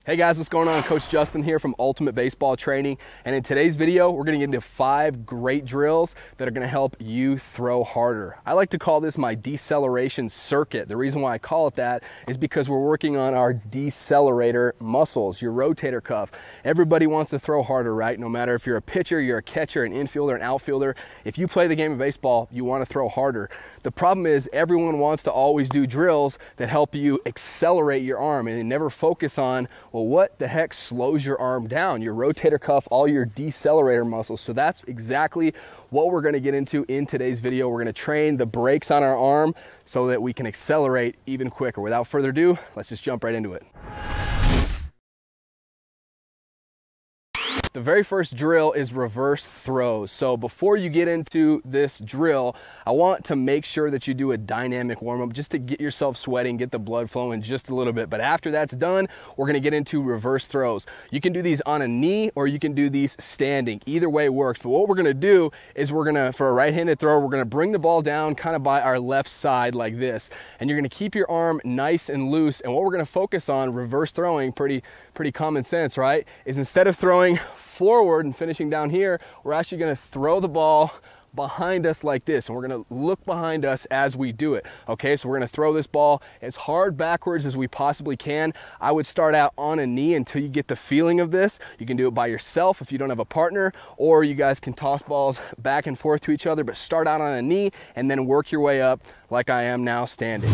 Hey guys, what's going on? Coach Justin here from Ultimate Baseball Training, and in today's video we're going to get into 5 great drills that are going to help you throw harder. I like to call this my deceleration circuit. The reason why I call it that is because we're working on our decelerator muscles, your rotator cuff. Everybody wants to throw harder, right? No matter if you're a pitcher, you're a catcher, an infielder, an outfielder. If you play the game of baseball, you want to throw harder. The problem is everyone wants to always do drills that help you accelerate your arm, and they never focus on, well, what the heck slows your arm down? Your rotator cuff, all your decelerator muscles. So that's exactly what we're going to get into in today's video. We're going to train the brakes on our arm so that we can accelerate even quicker. Without further ado, let's just jump right into it. The very first drill is reverse throws. So before you get into this drill, I want to make sure that you do a dynamic warm-up just to get yourself sweating, get the blood flowing just a little bit. But after that's done, we're gonna get into reverse throws. You can do these on a knee or you can do these standing. Either way works. But what we're gonna do is for a right-handed thrower, we're gonna bring the ball down kind of by our left side like this. And you're gonna keep your arm nice and loose. And what we're gonna focus on, reverse throwing, pretty common sense, right? Is instead of throwing forward and finishing down here, we're actually going to throw the ball behind us like this, and we're going to look behind us as we do it. Okay, so we're going to throw this ball as hard backwards as we possibly can. I would start out on a knee until you get the feeling of this. You can do it by yourself if you don't have a partner, or you guys can toss balls back and forth to each other, but start out on a knee and then work your way up like I am now standing.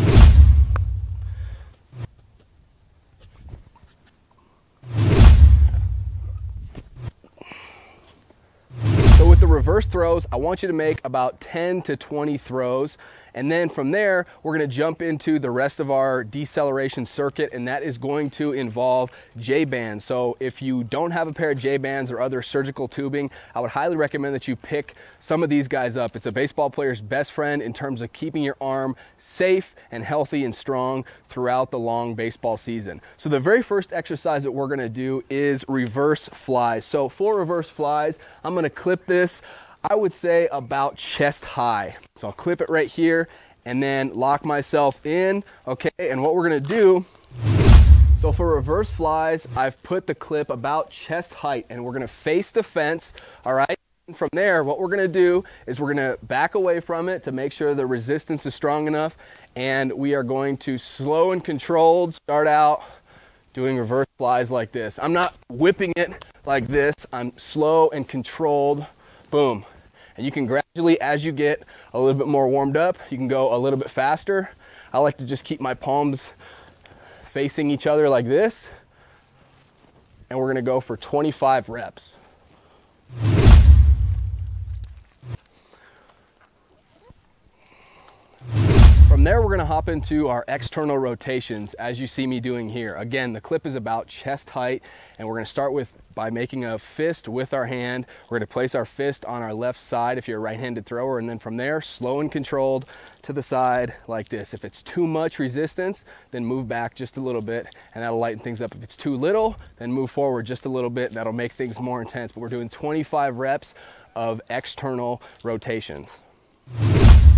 With the reverse throws, I want you to make about 10 to 20 throws. And then from there, we're going to jump into the rest of our deceleration circuit, and that is going to involve J-bands. So if you don't have a pair of J-bands or other surgical tubing, I would highly recommend that you pick some of these guys up. It's a baseball player's best friend in terms of keeping your arm safe and healthy and strong throughout the long baseball season. So the very first exercise that we're going to do is reverse flies. So for reverse flies, I'm going to clip this, I would say about chest high. So I'll clip it right here and then lock myself in, okay? And what we're gonna do, so for reverse flies, I've put the clip about chest height and we're gonna face the fence, all right? And from there, what we're gonna do is we're gonna back away from it to make sure the resistance is strong enough, and we are going to slow and controlled start out doing reverse flies like this. I'm not whipping it like this, I'm slow and controlled. Boom. And you can gradually, as you get a little bit more warmed up, you can go a little bit faster. I like to just keep my palms facing each other like this. And we're going to go for 25 reps. From there, we're going to hop into our external rotations as you see me doing here. Again, the clip is about chest height, and we're going to start by making a fist with our hand. We're going to place our fist on our left side if you're a right-handed thrower, and then from there, slow and controlled to the side like this. If it's too much resistance, then move back just a little bit, and that'll lighten things up. If it's too little, then move forward just a little bit. That'll make things more intense. But we're doing 25 reps of external rotations.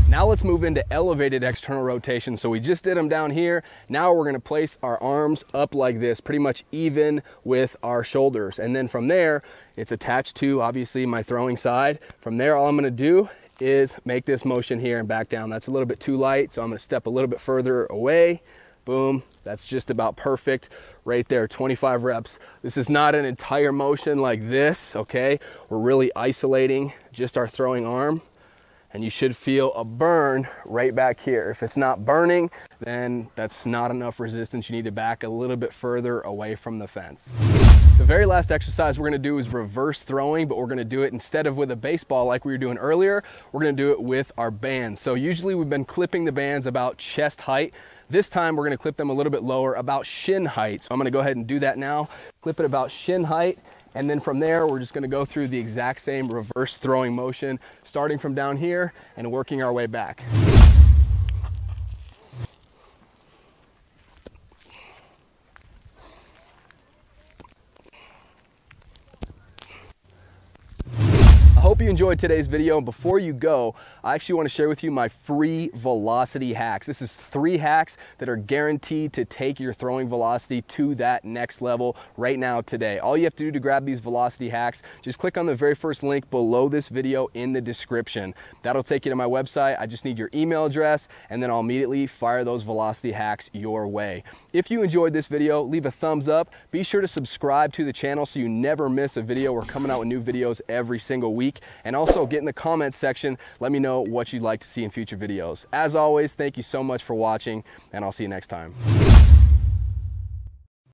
Now let's move into elevated external rotation. So we just did them down here. Now we're gonna place our arms up like this, pretty much even with our shoulders. And then from there, it's attached to, obviously, my throwing side. From there, all I'm gonna do is make this motion here and back down. That's a little bit too light, so I'm gonna step a little bit further away. Boom, that's just about perfect right there, 25 reps. This is not an entire motion like this, okay? We're really isolating just our throwing arm. And you should feel a burn right back here. If it's not burning, then that's not enough resistance. You need to back a little bit further away from the fence. The very last exercise we're gonna do is reverse throwing, but we're gonna do it instead of with a baseball like we were doing earlier, we're gonna do it with our bands. So usually we've been clipping the bands about chest height. This time we're gonna clip them a little bit lower, about shin height. So I'm gonna go ahead and do that now. Clip it about shin height. And then from there, we're just gonna go through the exact same reverse throwing motion, starting from down here and working our way back. I hope you enjoyed today's video. And before you go, I actually want to share with you my free velocity hacks. This is 3 hacks that are guaranteed to take your throwing velocity to that next level right now today. All you have to do to grab these velocity hacks, just click on the very first link below this video in the description. That'll take you to my website. I just need your email address, and then I'll immediately fire those velocity hacks your way. If you enjoyed this video, leave a thumbs up. Be sure to subscribe to the channel so you never miss a video. We're coming out with new videos every single week. And also get in the comments section. Let me know what you'd like to see in future videos. As always, thank you so much for watching, and I'll see you next time.